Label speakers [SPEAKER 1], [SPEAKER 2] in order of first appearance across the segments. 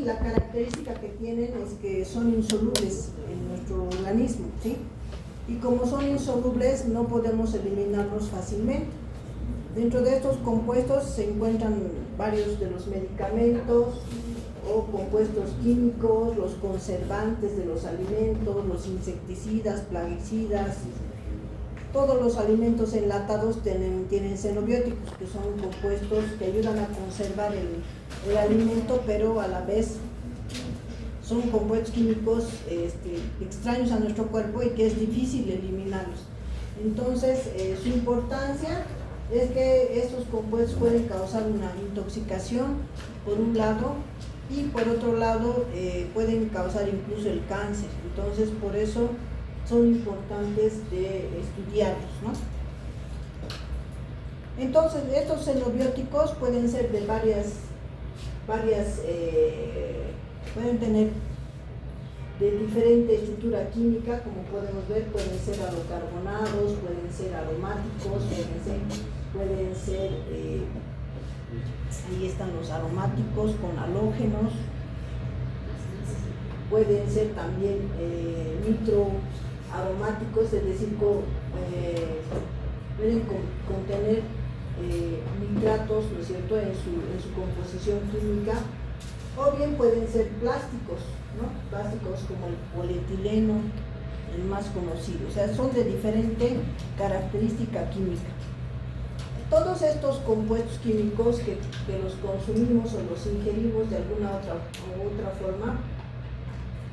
[SPEAKER 1] la característica que tienen es que son insolubles en nuestro organismo, ¿sí? Y como son insolubles no podemos eliminarlos fácilmente. Dentro de estos compuestos se encuentran varios de los medicamentos o compuestos químicos, los conservantes de los alimentos, los insecticidas, plaguicidas. Todos los alimentos enlatados tienen xenobióticos, que son compuestos que ayudan a conservar el alimento, pero a la vez son compuestos químicos extraños a nuestro cuerpo y que es difícil eliminarlos. Entonces, su importancia es que estos compuestos pueden causar una intoxicación, por un lado, y por otro lado pueden causar incluso el cáncer. Entonces, por eso son importantes de estudiarlos, ¿no? Entonces, estos xenobióticos pueden ser de pueden tener de diferente estructura química, como podemos ver, pueden ser halocarbonados, pueden ser aromáticos, pueden ser ahí están los aromáticos con halógenos, pueden ser también nitroaromáticos, es decir, pueden contener nitratos, ¿no es cierto?, en su composición química, o bien pueden ser plásticos, ¿no? Plásticos como el polietileno, el más conocido, o sea, son de diferente característica química. Todos estos compuestos químicos que los consumimos o los ingerimos de alguna otra forma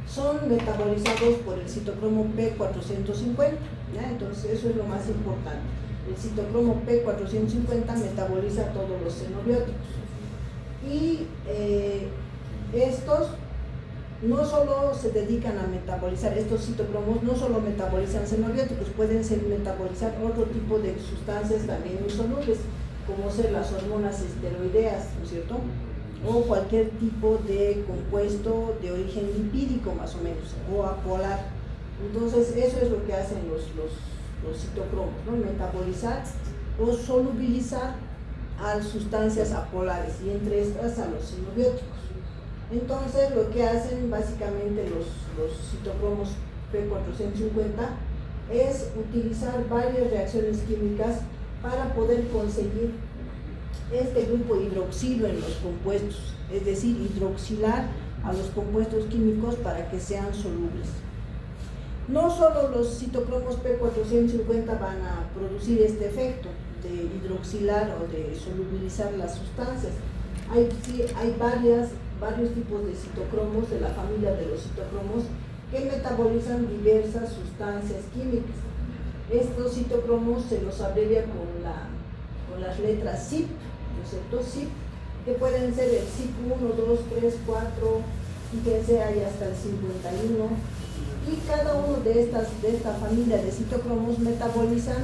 [SPEAKER 1] son metabolizados por el citocromo P450, ¿ya? Entonces eso es lo más importante. El citocromo P450 metaboliza todos los xenobióticos y estos no solo se dedican a metabolizar, estos citocromos no solo metabolizan xenobióticos, pueden metabolizar otro tipo de sustancias también insolubles, como ser las hormonas esteroideas, ¿no es cierto?, o cualquier tipo de compuesto de origen lipídico más o menos, o apolar. Entonces eso es lo que hacen los citocromos, ¿no? Metabolizar o solubilizar a sustancias apolares, y entre estas a los xenobióticos. Entonces lo que hacen básicamente los citocromos P450 es utilizar varias reacciones químicas para poder conseguir este grupo hidroxilo en los compuestos, es decir, hidroxilar a los compuestos químicos para que sean solubles. No solo los citocromos P450 van a producir este efecto de hidroxilar o de solubilizar las sustancias. Hay varios tipos de citocromos de la familia de los citocromos que metabolizan diversas sustancias químicas. Estos citocromos se los abrevia con las letras CYP, ¿no es cierto? CYP, que pueden ser el CYP 1, 2, 3, 4, fíjense, hay hasta el 51, y cada uno de esta familia de citocromos metabolizan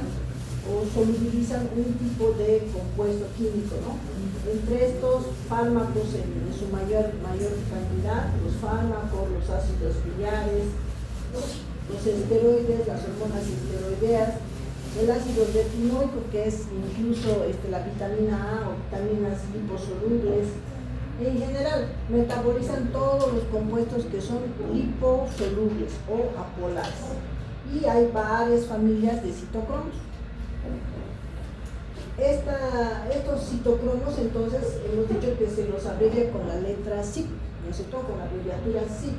[SPEAKER 1] o solubilizan un tipo de compuesto químico, ¿no? Entre estos, fármacos en su mayor cantidad, los fármacos, los ácidos biliares, los esteroides, las hormonas esteroideas, el ácido retinoico, que es incluso la vitamina A o vitaminas liposolubles. En general, metabolizan todos los compuestos que son liposolubles o apolares. Y hay varias familias de citocromos. Estos citocromos, entonces, hemos dicho que se los abrevia con la letra CYP, ¿no es cierto?, con la abreviatura CYP.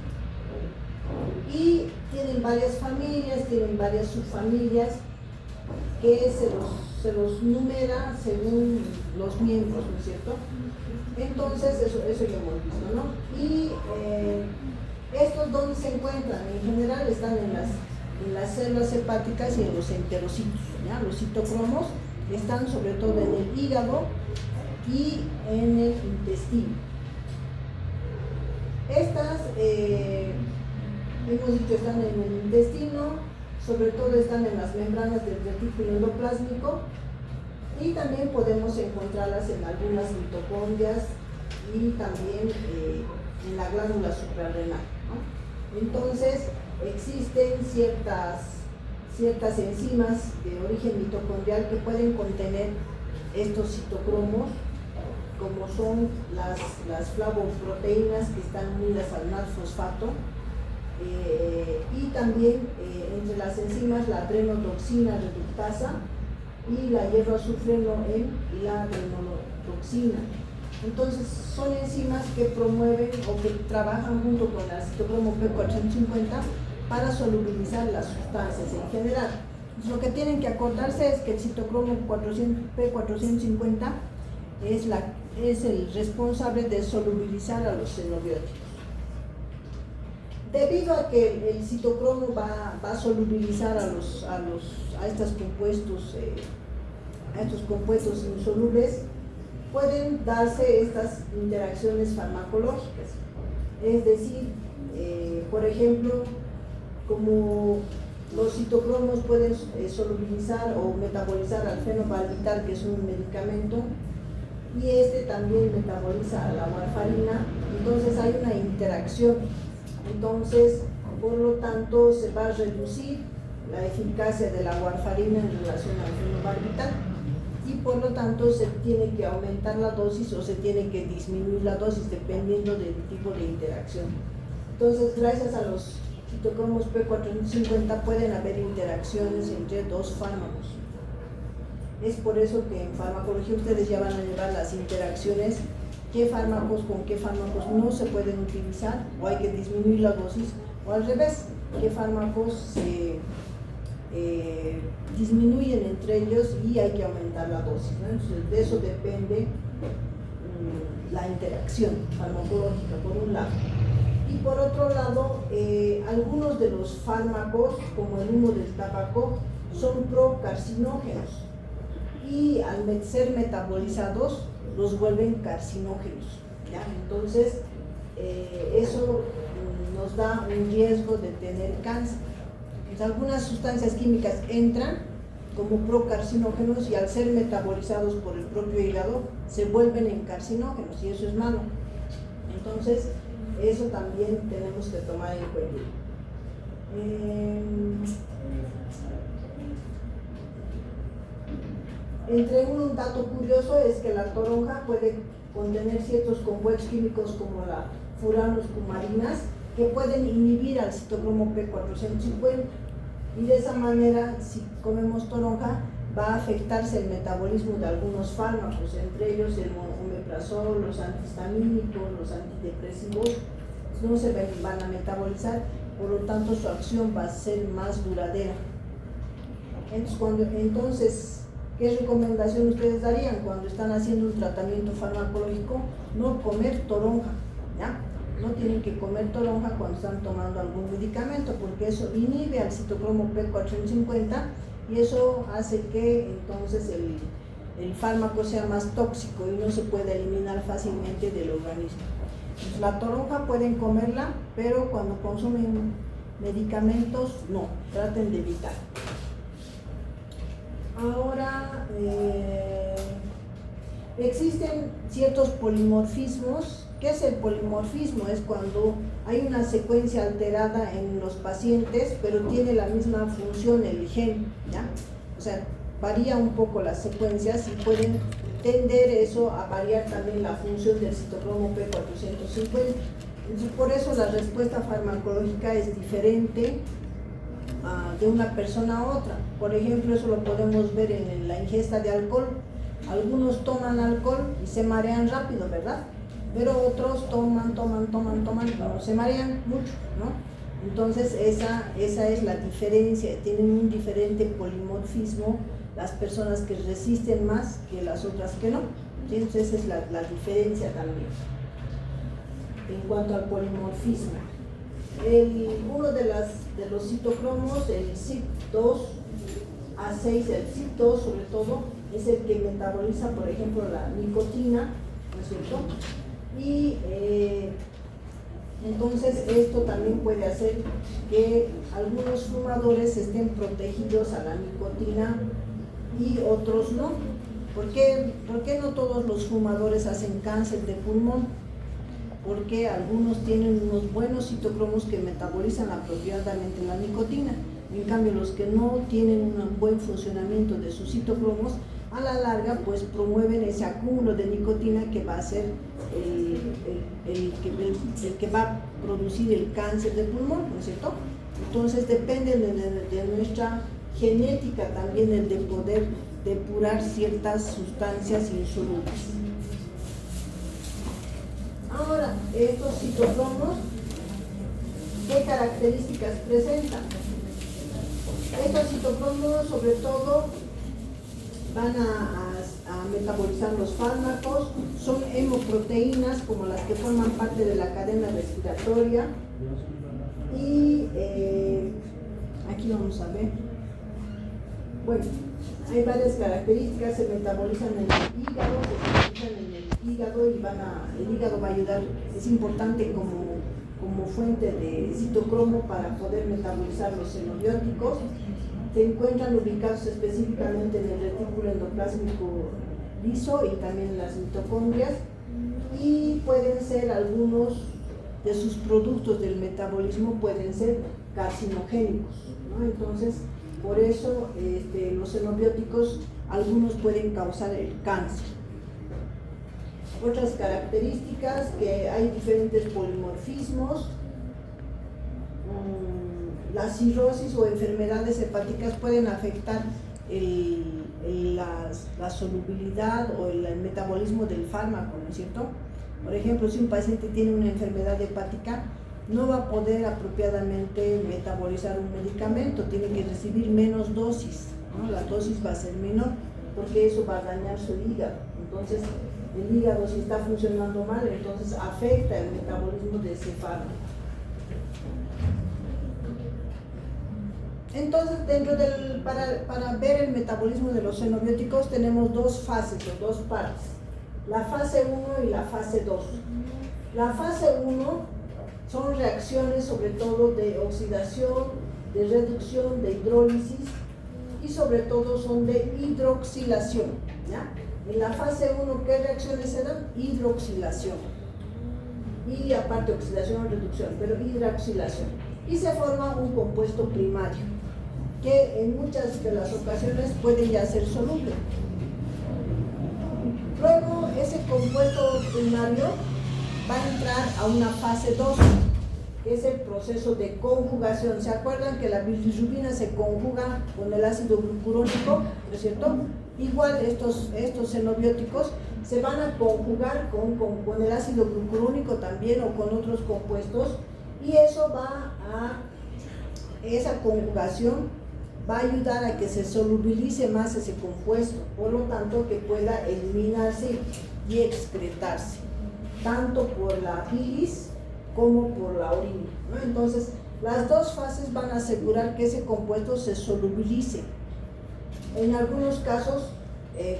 [SPEAKER 1] Y tienen varias familias, tienen varias subfamilias que se los numera según los miembros, ¿no es cierto? Entonces, eso ya hemos visto, ¿no? Y estos, ¿dónde se encuentran? En general están en las células hepáticas y en los enterocitos, ¿ya? Los citocromos están sobre todo en el hígado y en el intestino. Estas, hemos dicho, están en el intestino, sobre todo están en las membranas del retículo endoplásmico, y también podemos encontrarlas en algunas mitocondrias y también en la glándula suprarrenal, ¿no? Entonces, existen ciertas enzimas de origen mitocondrial que pueden contener estos citocromos, como son las flavoproteínas que están unidas al NAD-fosfato, y también entre las enzimas la adrenotoxina reductasa y la hierroazufreno y la adrenotoxina. Entonces son enzimas que promueven o que trabajan junto con el citocromo P450 para solubilizar las sustancias en general. Lo que tienen que acordarse es que el citocromo P450 es el responsable de solubilizar a los xenobióticos. Debido a que el citocromo va a solubilizar a estos compuestos insolubles, pueden darse estas interacciones farmacológicas. Es decir, por ejemplo, como los citocromos pueden solubilizar o metabolizar al fenobarbital, que es un medicamento, y este también metaboliza a la warfarina, entonces hay una interacción. Entonces, por lo tanto, se va a reducir la eficacia de la warfarina en relación al fenobarbital y por lo tanto se tiene que aumentar la dosis o se tiene que disminuir la dosis dependiendo del tipo de interacción. Entonces, gracias a los citocromos P450 pueden haber interacciones entre dos fármacos. Es por eso que en farmacología ustedes ya van a llevar las interacciones, qué fármacos con qué fármacos no se pueden utilizar o hay que disminuir la dosis, o al revés, qué fármacos se disminuyen entre ellos y hay que aumentar la dosis, ¿no? Entonces, de eso depende la interacción farmacológica, por un lado. Y por otro lado, algunos de los fármacos, como el humo del tabaco, son procarcinógenos y al ser metabolizados los vuelven carcinógenos, ¿ya? Entonces, eso nos da un riesgo de tener cáncer. Entonces, algunas sustancias químicas entran como procarcinógenos y al ser metabolizados por el propio hígado se vuelven en carcinógenos y eso es malo. Entonces, eso también tenemos que tomar en cuenta. Entre un dato curioso es que la toronja puede contener ciertos compuestos químicos como la furanos cumarinas que pueden inhibir al citocromo P450 y de esa manera, si comemos toronja, va a afectarse el metabolismo de algunos fármacos, entre ellos el omeprazol, los antihistamínicos, los antidepresivos, no se van a metabolizar, por lo tanto su acción va a ser más duradera. Entonces, ¿qué recomendación ustedes darían cuando están haciendo un tratamiento farmacológico? No comer toronja, ¿ya? No tienen que comer toronja cuando están tomando algún medicamento, porque eso inhibe al citocromo P450 y eso hace que entonces el fármaco sea más tóxico y no se puede eliminar fácilmente del organismo. Entonces, la toronja pueden comerla, pero cuando consumen medicamentos, no, traten de evitar. Ahora, existen ciertos polimorfismos. ¿Qué es el polimorfismo? Es cuando hay una secuencia alterada en los pacientes, pero tiene la misma función el gen, ¿ya? O sea, varía un poco las secuencias y pueden tender eso a variar también la función del citocromo P450. Entonces, por eso la respuesta farmacológica es diferente de una persona a otra. Por ejemplo, eso lo podemos ver en la ingesta de alcohol. Algunos toman alcohol y se marean rápido, ¿verdad? Pero otros toman, pero se marean mucho, ¿no? Entonces esa es la diferencia, tienen un diferente polimorfismo las personas que resisten más que las otras que no. Entonces esa es la diferencia también en cuanto al polimorfismo. Uno de los citocromos, el CYP2A6, el CYP2 sobre todo, es el que metaboliza, por ejemplo, la nicotina, ¿no es cierto? Y entonces esto también puede hacer que algunos fumadores estén protegidos a la nicotina y otros no. ¿Por qué no todos los fumadores hacen cáncer de pulmón? Porque algunos tienen unos buenos citocromos que metabolizan apropiadamente la nicotina. En cambio, los que no tienen un buen funcionamiento de sus citocromos a la larga pues promueven ese acúmulo de nicotina que va a ser el que va a producir el cáncer de pulmón, ¿no es cierto? Entonces depende de nuestra genética también el de poder depurar ciertas sustancias insolubles. Ahora, estos citocromos, ¿qué características presentan? Estos citocromos sobre todo van a metabolizar los fármacos, son hemoproteínas como las que forman parte de la cadena respiratoria y aquí vamos a ver, bueno, hay varias características, se metabolizan en el hígado, y el hígado va a ayudar, es importante como fuente de citocromo para poder metabolizar los xenobióticos. Se encuentran ubicados específicamente en el retículo endoplásmico liso y también en las mitocondrias, y pueden ser algunos de sus productos del metabolismo pueden ser carcinogénicos, ¿no? Entonces, por eso los xenobióticos, algunos pueden causar el cáncer. Otras características, que hay diferentes polimorfismos. La cirrosis o enfermedades hepáticas pueden afectar la solubilidad o el metabolismo del fármaco, ¿no es cierto? Por ejemplo, si un paciente tiene una enfermedad hepática, no va a poder apropiadamente metabolizar un medicamento, tiene que recibir menos dosis, ¿no? La dosis va a ser menor, porque eso va a dañar su hígado. Entonces, el hígado, si está funcionando mal, entonces afecta el metabolismo de ese fármaco. Entonces, para ver el metabolismo de los xenobióticos tenemos dos fases o dos partes, la fase 1 y la fase 2. La fase 1 son reacciones sobre todo de oxidación, de reducción, de hidrólisis y sobre todo son de hidroxilación, ¿ya? En la fase 1, ¿qué reacciones se dan? Hidroxilación. Y aparte oxidación o reducción, pero hidroxilación. Y se forma un compuesto primario, que en muchas de las ocasiones puede ya ser soluble. Luego, ese compuesto primario va a entrar a una fase 2, que es el proceso de conjugación. ¿Se acuerdan que la bilirrubina se conjuga con el ácido glucurónico? ¿No es cierto? Igual estos xenobióticos se van a conjugar con el ácido glucurónico también o con otros compuestos, y eso esa conjugación va a ayudar a que se solubilice más ese compuesto, por lo tanto que pueda eliminarse y excretarse, tanto por la bilis como por la orina, ¿no? Entonces, las dos fases van a asegurar que ese compuesto se solubilice. En algunos casos,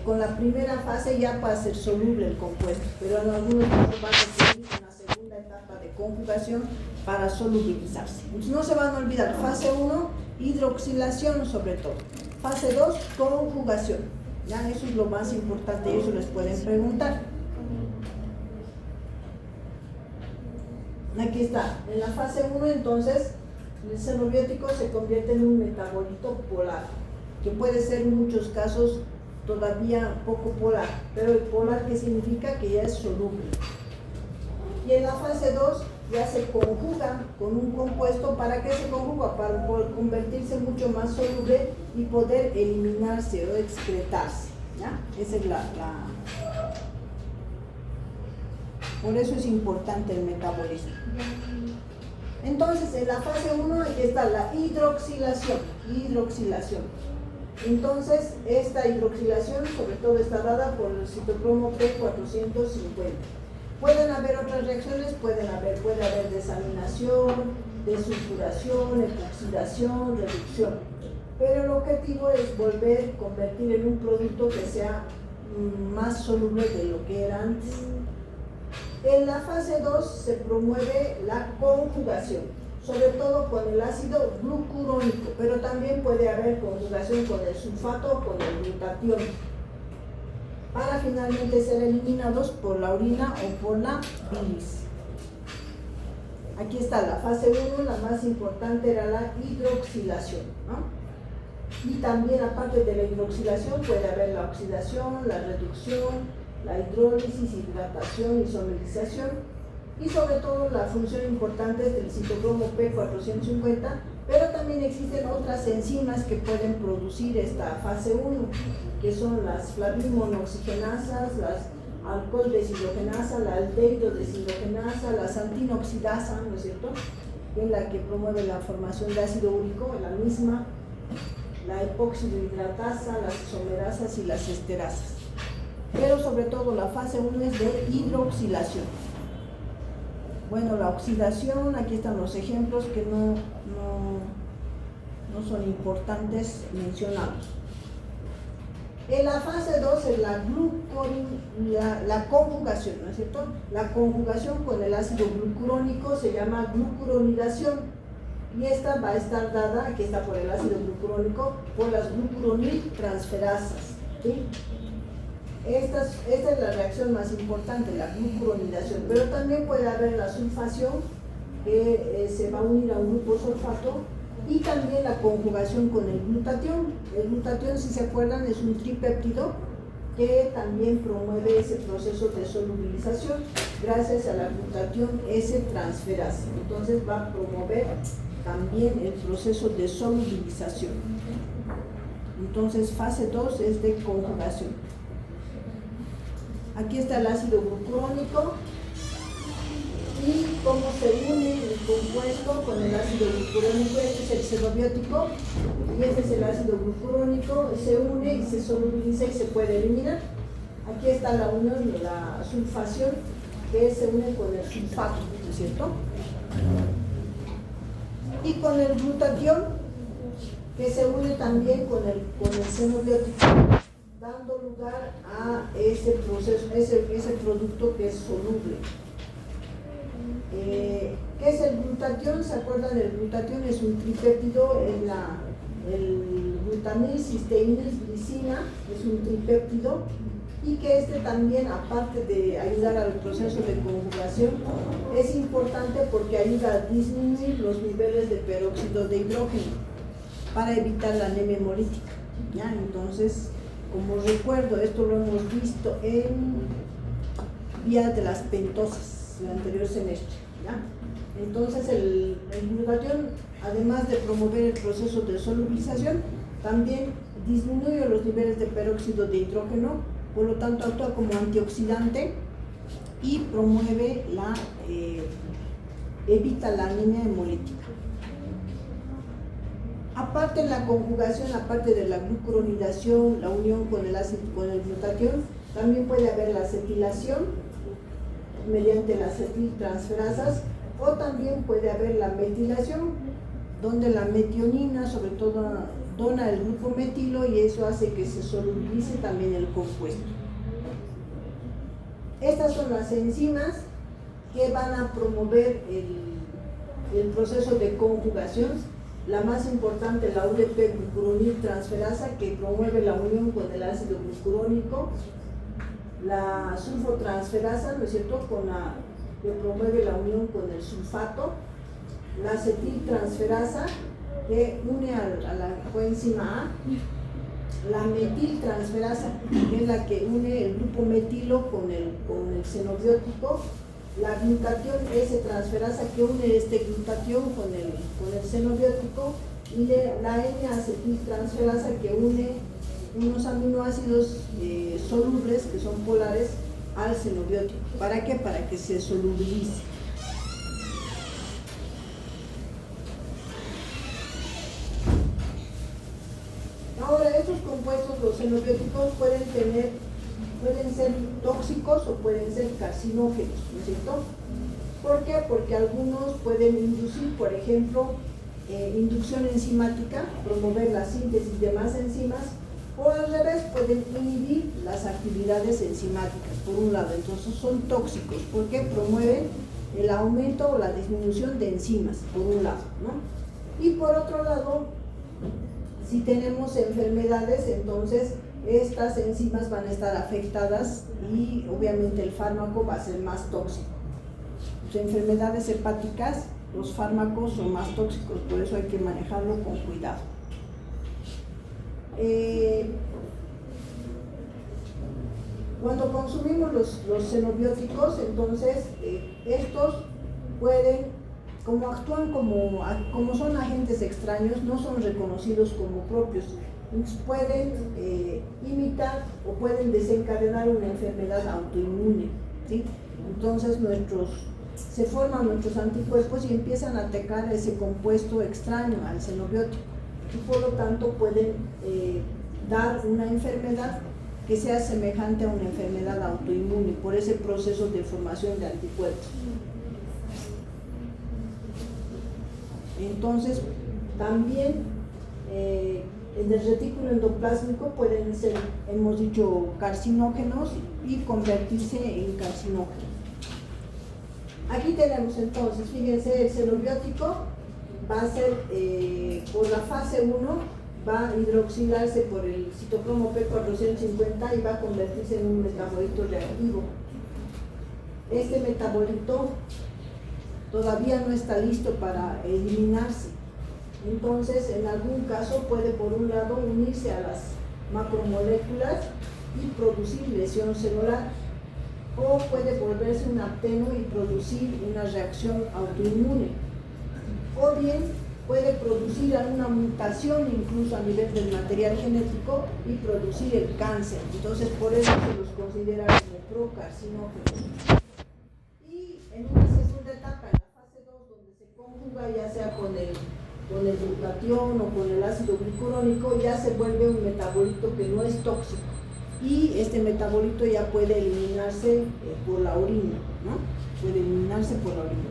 [SPEAKER 1] con la primera fase ya va a ser soluble el compuesto, pero en algunos casos va a requerir una segunda etapa de conjugación para solubilizarse. Entonces, no se van a olvidar, fase 1, hidroxilación sobre todo. Fase 2, conjugación. ¿Ya? Eso es lo más importante y eso les pueden preguntar. Aquí está, en la fase 1 entonces el xenobiótico se convierte en un metabolito polar, que puede ser en muchos casos todavía poco polar, pero el polar, ¿qué significa? Que ya es soluble. Y en la fase 2 ya se conjuga con un compuesto. ¿Para qué se conjuga? Para poder convertirse mucho más soluble y poder eliminarse o excretarse, ¿ya? Esa es por eso es importante el metabolismo. Entonces, en la fase 1 aquí está la hidroxilación. Entonces, esta hidroxilación sobre todo está dada por el citocromo P450. Pueden haber otras reacciones, puede haber desaminación, desulfuración, epoxidación, reducción. Pero el objetivo es convertir en un producto que sea más soluble de lo que era antes. En la fase 2 se promueve la conjugación, sobre todo con el ácido glucurónico, pero también puede haber conjugación con el sulfato o con el glutatión, para finalmente ser eliminados por la orina o por la bilis. Aquí está la fase 1, la más importante era la hidroxilación, ¿no? Y también, aparte de la hidroxilación, puede haber la oxidación, la reducción, la hidrólisis, hidratación y solarización. Y sobre todo la función importante es del citocromo P450, pero también existen otras enzimas que pueden producir esta fase 1, que son las flavimonoxigenasas, las alcohol deshidrogenasa, la aldehído deshidrogenasa, la santinoxidasa, ¿no es cierto?, en la que promueve la formación de ácido úrico, la misma, la epoxidhidratasa, las isomerasas y las esterasas. Pero sobre todo la fase 1 es de hidroxilación. Bueno, la oxidación, aquí están los ejemplos que no son importantes mencionados. En la fase 2 es la conjugación, ¿no es cierto? La conjugación con el ácido glucurónico se llama glucuronidación, y esta va a estar dada, aquí está por el ácido glucurónico, por las glucuroniltransferasas, ¿sí? Esta es la reacción más importante, la glucuronidación, pero también puede haber la sulfación, que se va a unir a un grupo sulfato, y también la conjugación con el glutatión. El glutatión, si se acuerdan, es un tripéptido que también promueve ese proceso de solubilización gracias a la glutatión S-transferasa. Entonces va a promover también el proceso de solubilización. Entonces fase 2 es de conjugación. Aquí está el ácido glucurónico y cómo se une el compuesto con el ácido glucurónico. Este es el xenobiótico y este es el ácido glucurónico, se une y se solubiliza y se puede eliminar. Aquí está la unión, la sulfación, que se une con el sulfato, ¿no es cierto? Y con el glutatión, que se une también con el xenobiótico, dando lugar a ese proceso, ese producto que es soluble. ¿Qué es el glutatión? ¿Se acuerdan? El glutatión es un tripéptido, el glutamil, cisteína, glicina, es un tripéptido, y que este también, aparte de ayudar al proceso de conjugación, es importante porque ayuda a disminuir los niveles de peróxido de hidrógeno para evitar la anemia hemolítica, ¿ya? Entonces, como recuerdo, esto lo hemos visto en vías de las pentosas el anterior semestre, ¿ya? Entonces el glutatión, además de promover el proceso de solubilización, también disminuye los niveles de peróxido de hidrógeno, por lo tanto actúa como antioxidante y promueve evita la anemia hemolítica. Aparte de la conjugación, aparte de la glucuronidación, la unión con el ácido, con el glutatión, también puede haber la acetilación mediante las acetiltransferasas, o también puede haber la metilación, donde la metionina sobre todo dona el grupo metilo y eso hace que se solubilice también el compuesto. Estas son las enzimas que van a promover el proceso de conjugación. La más importante, la UDP-glucuroniltransferasa, que promueve la unión con el ácido glucurónico, la sulfotransferasa, ¿no es cierto?, que promueve la unión con el sulfato, la acetiltransferasa, que une a la coenzima A, la metiltransferasa, que es la que une el grupo metilo con el xenobiótico, la glutatión S-transferasa, que une este glutatión con el xenobiótico, y la N-acetiltransferasa, que une unos aminoácidos solubles, que son polares, al xenobiótico. ¿Para qué? Para que se solubilice. Ahora, estos compuestos, los xenobióticos, pueden ser tóxicos o pueden ser carcinógenos, ¿no es cierto? ¿Por qué? Porque algunos pueden inducir, por ejemplo, inducción enzimática, promover la síntesis de más enzimas, o al revés, pueden inhibir las actividades enzimáticas, por un lado. Entonces son tóxicos porque promueven el aumento o la disminución de enzimas, por un lado, ¿no? Y por otro lado, si tenemos enfermedades, entonces estas enzimas van a estar afectadas y obviamente el fármaco va a ser más tóxico. Las enfermedades hepáticas, los fármacos son más tóxicos, por eso hay que manejarlo con cuidado. Cuando consumimos los xenobióticos, entonces estos pueden, como actúan como son agentes extraños, no son reconocidos como propios, entonces pueden imitar o pueden desencadenar una enfermedad autoinmune, ¿sí? Entonces se forman nuestros anticuerpos y empiezan a atacar ese compuesto extraño al xenobiótico y por lo tanto pueden dar una enfermedad que sea semejante a una enfermedad autoinmune por ese proceso de formación de anticuerpos. Entonces, también en el retículo endoplásmico pueden ser, hemos dicho, carcinógenos y convertirse en carcinógenos. Aquí tenemos entonces, fíjense, el xenobiótico va a ser, por la fase 1, va a hidroxilarse por el citocromo P450 y va a convertirse en un metabolito reactivo. Este metabolito todavía no está listo para eliminarse. Entonces, en algún caso puede, por un lado, unirse a las macromoléculas y producir lesión celular, o puede volverse un acteno y producir una reacción autoinmune, o bien puede producir alguna mutación incluso a nivel del material genético y producir el cáncer. Entonces, por eso se los considera como procarcinógenos. Y en una segunda etapa, en la fase 2, donde se conjuga ya sea con el glutatión o con el ácido glicurónico, ya se vuelve un metabolito que no es tóxico y este metabolito ya puede eliminarse por la orina, ¿no? Puede eliminarse por la orina.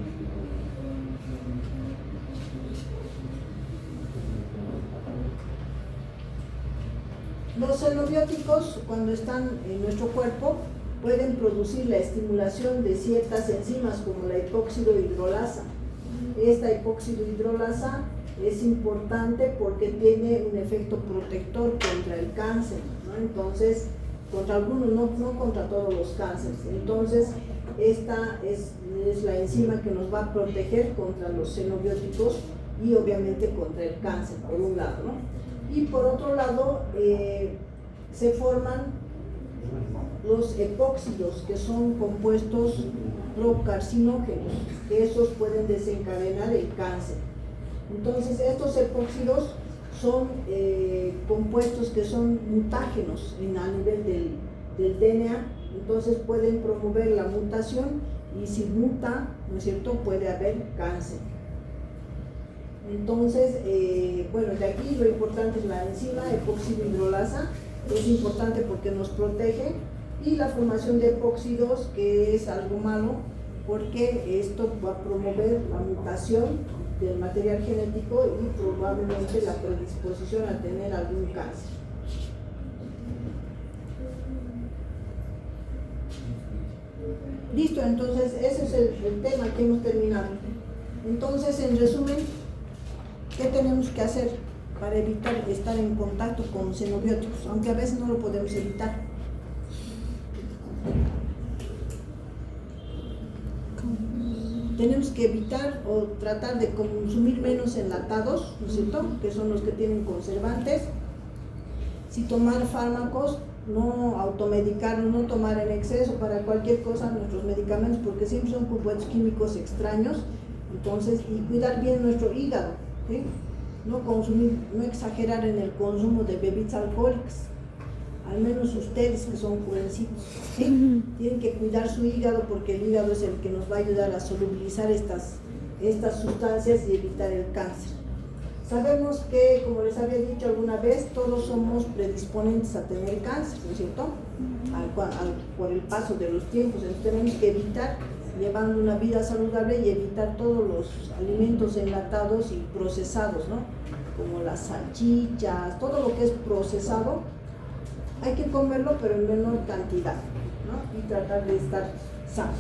[SPEAKER 1] Los xenobióticos, cuando están en nuestro cuerpo, pueden producir la estimulación de ciertas enzimas como la hipóxido hidrolasa. Esta hipóxido hidrolasa es importante porque tiene un efecto protector contra el cáncer, ¿no? Entonces, contra algunos, no contra todos los cánceres. Entonces, esta es la enzima que nos va a proteger contra los xenobióticos y obviamente contra el cáncer, por un lado, ¿no? Y por otro lado, se forman los epóxidos, que son compuestos procarcinógenos, que esos pueden desencadenar el cáncer. Entonces, estos epóxidos son compuestos que son mutágenos a nivel del DNA, entonces pueden promover la mutación y si muta, ¿no es cierto?, puede haber cáncer. Entonces, bueno, de aquí lo importante es la enzima epóxido hidrolasa, es importante porque nos protege, y la formación de epóxidos, que es algo malo porque esto va a promover la mutación del material genético y probablemente la predisposición a tener algún cáncer. Listo, entonces ese es el tema que hemos terminado. Entonces, en resumen, ¿qué tenemos que hacer para evitar estar en contacto con xenobióticos? Aunque a veces no lo podemos evitar. Tenemos que evitar o tratar de consumir menos enlatados, ¿no es cierto?, que son los que tienen conservantes. Si tomar fármacos, no automedicarnos, no tomar en exceso para cualquier cosa nuestros medicamentos, porque siempre son compuestos químicos extraños. Entonces, y cuidar bien nuestro hígado, ¿sí? No consumir, no exagerar en el consumo de bebidas alcohólicas, al menos ustedes que son jovencitos, ¿sí? Tienen que cuidar su hígado, porque el hígado es el que nos va a ayudar a solubilizar estas sustancias y evitar el cáncer. Sabemos que, como les había dicho alguna vez, todos somos predisponentes a tener cáncer, ¿no es cierto?, por el paso de los tiempos. Entonces tenemos que evitar, llevando una vida saludable, y evitar todos los alimentos enlatados y procesados, ¿no?, como las salchichas, todo lo que es procesado. Hay que comerlo, pero en menor cantidad, ¿no?, y tratar de estar sano.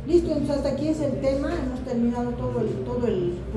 [SPEAKER 1] Listo, entonces hasta aquí es el tema. Hemos terminado todo el